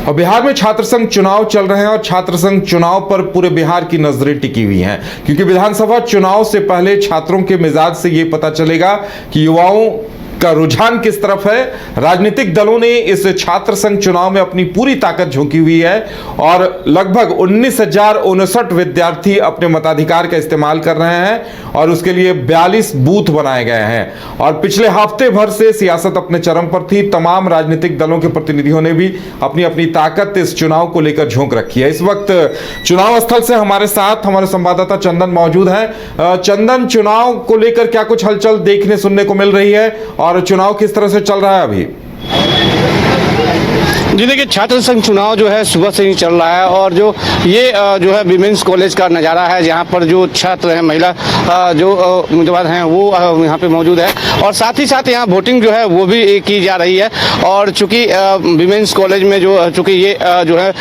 और बिहार में छात्र संघ चुनाव चल रहे हैं और छात्र संघ चुनाव पर पूरे बिहार की नजरें टिकी हुई हैं, क्योंकि विधानसभा चुनाव से पहले छात्रों के मिजाज से ये पता चलेगा कि युवाओं का रुझान किस तरफ है। राजनीतिक दलों ने इस छात्र संघ चुनाव में अपनी पूरी ताकत झोंकी हुई है और लगभग 19,059 विद्यार्थी अपने मताधिकार का इस्तेमाल कर रहे हैं और उसके लिए 42 बूथ बनाए गए हैं। और पिछले हफ्ते भर से सियासत अपने चरम पर थी। तमाम राजनीतिक दलों के प्रतिनिधियों ने भी अपनी अपनी ताकत इस चुनाव को लेकर झोंक रखी है। इस वक्त चुनाव स्थल से हमारे साथ हमारे संवाददाता चंदन मौजूद हैं। चंदन, चुनाव को लेकर क्या कुछ हलचल देखने सुनने को मिल रही है और चुनाव किस तरह से चल रहा है अभी? जी देखिए, छात्र संघ चुनाव जो है सुबह से ही चल रहा है और जो ये है विमेंस कॉलेज का नज़ारा है, जहाँ पर जो छात्र हैं, महिला जो उम्मीदवार हैं वो यहाँ पे मौजूद है और साथ ही साथ यहाँ वोटिंग जो है वो भी की जा रही है। और चूंकि विमेंस कॉलेज में जो चूंकि ये जो है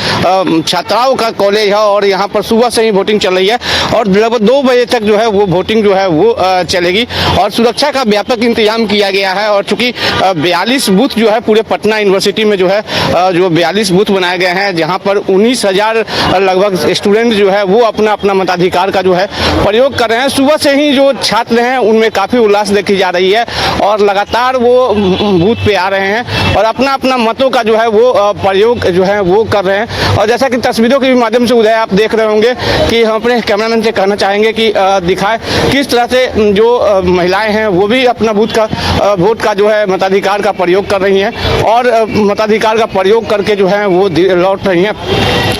छात्राओं का कॉलेज है और यहाँ पर सुबह से ही वोटिंग चल रही है और लगभग 2 बजे तक जो है वो वोटिंग जो है वो चलेगी और सुरक्षा का व्यापक इंतजाम किया गया है। और चूंकि 42 बूथ जो है पूरे पटना यूनिवर्सिटी में जो है जो 42 बूथ बनाए गए हैं, जहां पर 19,000 लगभग स्टूडेंट जो है वो अपना अपना मताधिकार का जो है प्रयोग कर रहे हैं। सुबह से ही जो छात्र हैं उनमें काफ़ी उल्लास देखी जा रही है और लगातार वो बूथ पे आ रहे हैं और अपना अपना मतों का जो है वो प्रयोग जो है वो कर रहे हैं। और जैसा कि तस्वीरों के माध्यम से उदय आप देख रहे होंगे कि हम अपने कैमरामैन से कहना चाहेंगे कि दिखाए किस तरह से जो महिलाएं हैं वो भी अपना वोट का जो है मताधिकार का प्रयोग कर रही हैं और मताधिकार का प्रयोग करके जो है वो लौट रही हैं।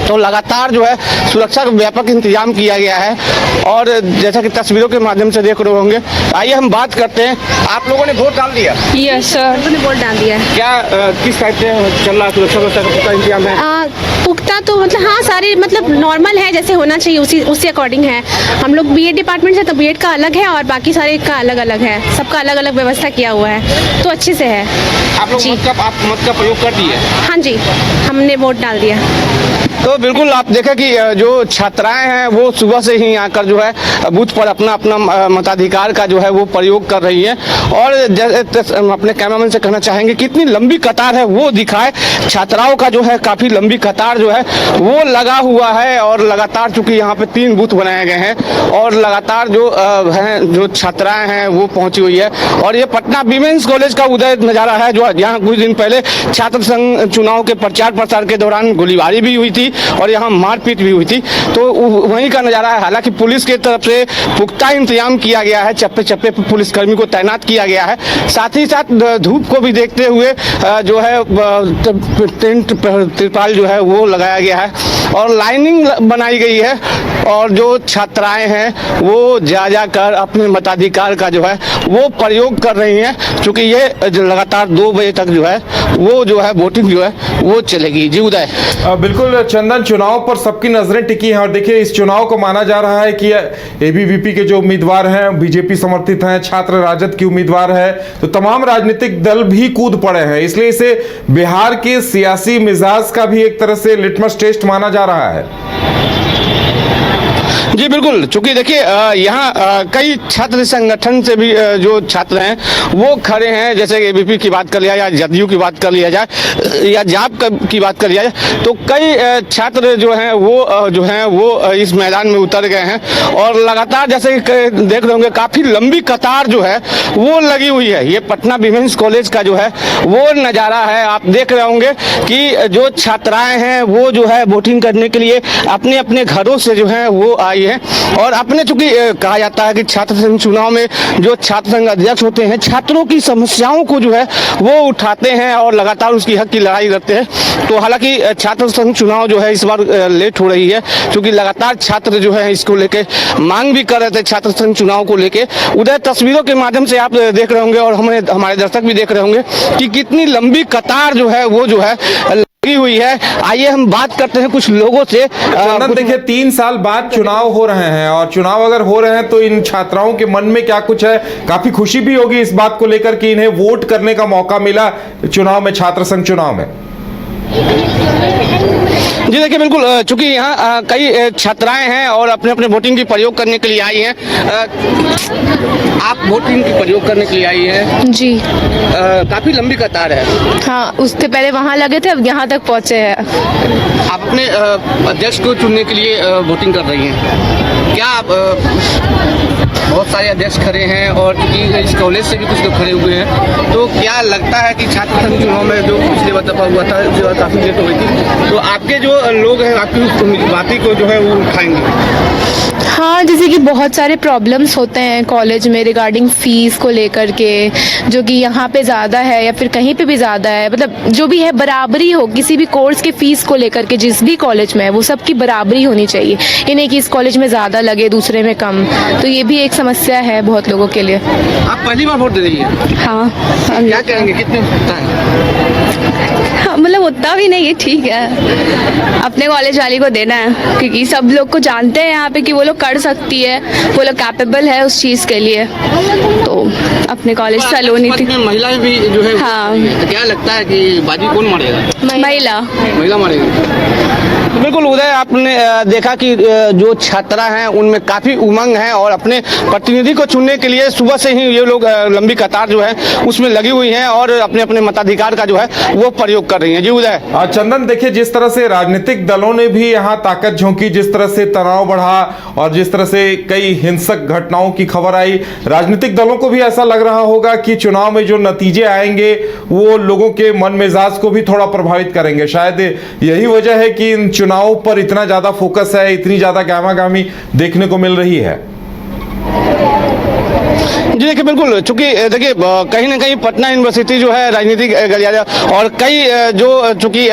तो लगातार जो है सुरक्षा का व्यापक इंतजाम किया गया है और जैसा कि तस्वीरों के माध्यम से देख रहे होंगे। आइए हम बात करते हैं, आप लोगों ने वोट डाल दिया? यस सर, मैंने वोट डाल दिया। क्या किस टाइप से चल रहा है सुरक्षा व्यवस्था का पुख्ता इंतजाम है? पुख्ता तो मतलब हाँ, सारी मतलब नॉर्मल है, जैसे होना चाहिए उसी अकॉर्डिंग है। हम लोग बीएड डिपार्टमेंट से, तो बीएड का अलग है और बाकी सारे का अलग अलग है, सबका अलग अलग व्यवस्था किया हुआ है, तो अच्छे से है। आप लोग मत का प्रयोग कर दिए? हाँ जी, हमने वोट डाल दिया। तो बिल्कुल आप देखें कि जो छात्राएं हैं वो सुबह से ही आकर जो है बूथ पर अपना अपना मताधिकार का जो है वो प्रयोग कर रही हैं और अपने कैमरामैन से कहना चाहेंगे कितनी लंबी कतार है वो दिखाए। छात्राओं का जो है काफ़ी लंबी कतार जो है वो लगा हुआ है और लगातार चूंकि यहाँ पे 3 बूथ बनाए गए हैं और लगातार जो छात्राएं हैं वो पहुंची हुई है। और ये पटना विमेंस कॉलेज का उदय नज़ारा है, जो यहाँ कुछ दिन पहले छात्र संघ चुनाव के प्रचार प्रसार के दौरान गोलीबारी भी हुई थी और यहाँ मारपीट भी हुई थी, तो वहीं का नज़ारा है। हालांकि पुलिस की तरफ से पुख्ता इंतजाम किया गया है, चप्पे चप्पे पर पुलिसकर्मी को तैनात किया गया है। साथ ही साथ धूप को भी देखते हुए जो है टेंट त्रिपाल जो है वो लगाया गया है और लाइनिंग बनाई गई है और जो छात्राएं हैं वो जा कर अपने मताधिकार का जो है वो प्रयोग कर रही हैं, क्योंकि ये लगातार 2 बजे तक जो है वो वोटिंग जो है वो चलेगी। जी उदय। बिल्कुल चंदन, चुनाव पर सबकी नजरें टिकी हैं और देखिए इस चुनाव को माना जा रहा है कि एबीवीपी के जो उम्मीदवार हैं बीजेपी समर्थित हैं, छात्र राजद की उम्मीदवार है, तो तमाम राजनीतिक दल भी कूद पड़े हैं, इसलिए इसे बिहार के सियासी मिजाज का भी एक तरह से लिटमस टेस्ट माना जा रहा है। जी बिल्कुल, चूंकि देखिए यहाँ कई छात्र संगठन से भी जो छात्र हैं वो खड़े हैं, जैसे एबीपी की बात कर लिया या जदयू की बात कर लिया जाए या जाप की बात कर लिया जाए, तो कई छात्र जो हैं वो इस मैदान में उतर गए हैं और लगातार जैसे देख रहे होंगे काफ़ी लंबी कतार जो है वो लगी हुई है। ये पटना विमेंस कॉलेज का जो है वो नज़ारा है। आप देख रहे होंगे कि जो छात्राएँ हैं वो जो है वोटिंग करने के लिए अपने अपने घरों से जो है वो आई है और अपने चूंकि कहा जाता है कि छात्र संघ चुनाव में जो छात्र संघ अध्यक्ष होते हैं छात्रों की समस्याओं को जो है वो उठाते हैं और लगातार उसकी हक की लड़ाई करते हैं। तो हालांकि छात्र संघ चुनाव जो है इस बार लेट हो रही है, क्योंकि लगातार छात्र जो है इसको लेके मांग भी कर रहे थे छात्र संघ चुनाव को लेके। उधर तस्वीरों के माध्यम से आप देख रहे होंगे और हमारे दर्शक भी देख रहे होंगे कि कितनी लंबी कतार जो है वो जो है हुई है। आइए हम बात करते हैं कुछ लोगों से। देखिए 3 साल बाद चुनाव हो रहे हैं और चुनाव अगर हो रहे हैं तो इन छात्राओं के मन में क्या कुछ है? काफी खुशी भी होगी इस बात को लेकर कि इन्हें वोट करने का मौका मिला चुनाव में, छात्र संघ चुनाव में। जी देखिए बिल्कुल, चूंकि यहाँ कई छात्राएं हैं और अपने अपने वोटिंग की प्रयोग करने के लिए आई हैं। आप वोटिंग की प्रयोग करने के लिए आई हैं? जी काफी लंबी कतार है। हाँ, उससे पहले वहाँ लगे थे, अब यहाँ तक पहुँचे हैं। आप अपने अध्यक्ष को चुनने के लिए वोटिंग कर रही हैं। क्या आप बहुत सारे अध्यक्ष खड़े हैं और क्योंकि इस कॉलेज से भी कुछ लोग खड़े हुए हैं, तो क्या लगता है कि छात्र संघ चुनाव में जो पिछले दफा हुआ था उसके बाद काफ़ी लेट हो गई थी, तो आपके जो लोग हैं आपकी उस बातें को जो है वो उठाएंगे? हाँ, जैसे कि बहुत सारे प्रॉब्लम्स होते हैं कॉलेज में रिगार्डिंग फीस को लेकर के, जो कि यहाँ पे ज़्यादा है या फिर कहीं पे भी ज़्यादा है। मतलब जो भी है बराबरी हो किसी भी कोर्स के फीस को लेकर के, जिस भी कॉलेज में है वो सबकी बराबरी होनी चाहिए। ये नहीं कि इस कॉलेज में ज़्यादा लगे दूसरे में कम, तो ये भी एक समस्या है बहुत लोगों के लिए। आप पहली बार वोट दे रही हैं? हाँ, क्या कहेंगे, कितने होता है? हाँ, मतलब उतना भी नहीं है, ठीक है, अपने कॉलेज वाली को देना है क्योंकि सब लोग को जानते हैं यहाँ पे कि वो लोग कर सकती है, वो लोग कैपेबल है उस चीज़ के लिए, तो अपने कॉलेज सलोनी थी। महिलाएं भी जो है, हाँ। तो क्या लगता है कि बाजी कौन मारेगा? महिला मारेगी। बिल्कुल उदय, आपने देखा कि जो छात्रा हैं उनमें काफ़ी उमंग है और अपने प्रतिनिधि को चुनने के लिए सुबह से ही ये लोग लंबी कतार जो है उसमें लगी हुई हैं और अपने अपने मताधिकार का जो है वो प्रयोग कर रही हैं। जी उदय। चंदन, देखिए जिस तरह से राजनीतिक दलों ने भी यहाँ ताकत झोंकी, जिस तरह से तनाव बढ़ा और जिस तरह से कई हिंसक घटनाओं की खबर आई, राजनीतिक दलों को भी ऐसा लग रहा होगा कि चुनाव में जो नतीजे आएंगे वो लोगों के मन मिजाज को भी थोड़ा प्रभावित करेंगे। शायद यही वजह है कि इन चुनाव पर इतना ज्यादा फोकस है, इतनी ज्यादा गहमागहमी देखने को मिल रही है। जी देखिए बिल्कुल, चूंकि देखिए कहीं ना कहीं पटना यूनिवर्सिटी जो है राजनीतिक गलियारा और कई जो चूंकि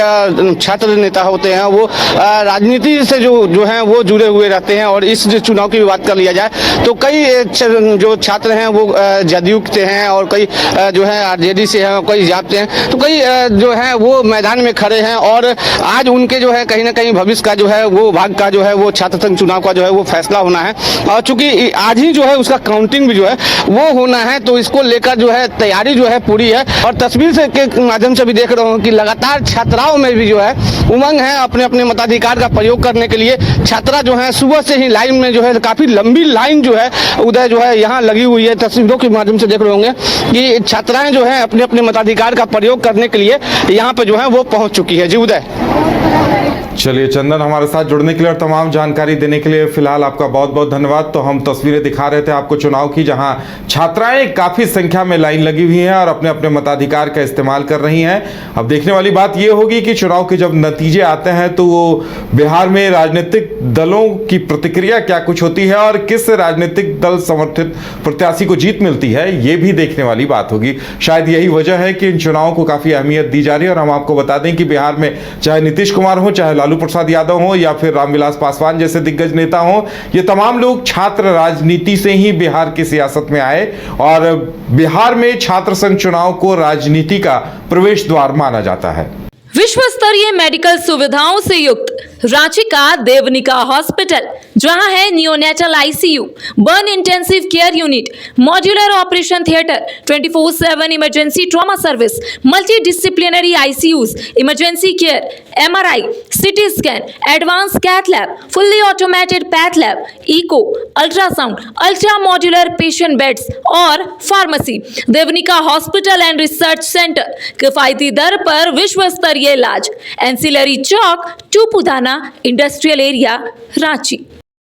छात्र नेता होते हैं वो राजनीति से जो हैं वो जुड़े हुए रहते हैं। और इस चुनाव की भी बात कर लिया जाए तो कई जो छात्र हैं वो जदयू के हैं और कई जो है आरजेडी से हैं, कई जाप से हैं, तो कई जो है वो मैदान में खड़े हैं और आज उनके जो है कहीं ना कहीं भविष्य का जो है वो भाग का जो है वो छात्र संघ चुनाव का जो है वो फैसला होना है। और चूंकि आज ही जो है उसका काउंटिंग भी जो है वो होना है, तो इसको लेकर जो है तैयारी जो है पूरी है। और तस्वीर से के माध्यम से भी देख रहा हूँ कि लगातार छात्राओं में भी जो है उमंग है अपने अपने मताधिकार का प्रयोग करने के लिए। छात्रा जो है सुबह से ही लाइन में जो है काफी लंबी लाइन जो है उदय जो है यहाँ लगी हुई है। तस्वीरों के माध्यम से देख रहे होंगे कि छात्राएं जो है अपने अपने मताधिकार का प्रयोग करने के लिए यहाँ पे जो है वो पहुंच चुकी है। जी उदय। चलिए चंदन, हमारे साथ जुड़ने के लिए और तमाम जानकारी देने के लिए फिलहाल आपका बहुत बहुत धन्यवाद। तो हम तस्वीरें दिखा रहे थे आपको चुनाव की, जहां छात्राएं काफी संख्या में लाइन लगी हुई हैं और अपने अपने मताधिकार का इस्तेमाल कर रही हैं। अब देखने वाली बात यह होगी कि चुनाव के जब नतीजे आते हैं तो वो बिहार में राजनीतिक दलों की प्रतिक्रिया क्या कुछ होती है और किस राजनीतिक दल समर्थित प्रत्याशी को जीत मिलती है, ये भी देखने वाली बात होगी। शायद यही वजह है कि इन चुनावों को काफी अहमियत दी जा रही है। और हम आपको बता दें कि बिहार में चाहे नीतीश कुमार हो, चाहे लालू प्रसाद यादव हो या फिर रामविलास पासवान जैसे दिग्गज नेता हो, ये तमाम लोग छात्र राजनीति से ही बिहार की सियासत में आए और बिहार में छात्र संघ चुनाव को राजनीति का प्रवेश द्वार माना जाता है। विश्व स्तरीय मेडिकल सुविधाओं से युक्त रांची का देवनिका हॉस्पिटल, जहां है neonatal ICU, burn intensive care unit, modular operation theatre, 24/7 emergency trauma service, multi disciplinary ICUs, emergency care, MRI, CT scan, advance cath lab, fully automated path lab, echo, ultrasound, ultra modular patient beds और pharmacy. Devnika hospital and research centre, किफायती दर पर विश्व स्तरीय इलाज, ancillary Chowk, Tupudana industrial area, Ranchi.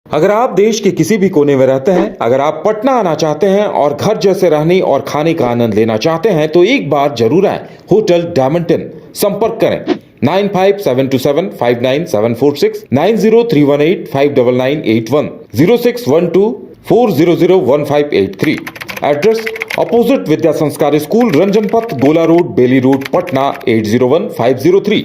अगर आप देश के किसी भी कोने में रहते हैं, अगर आप पटना आना चाहते हैं और घर जैसे रहने और खाने का आनंद लेना चाहते हैं तो एक बार जरूर आएं होटल डायमंटन। संपर्क करें 9572759746, 9031859981, 0612400158 एड्रेस अपोजिट विद्या संस्कार स्कूल, रंजन पथ, गोला रोड, बेली रोड, पटना 801503।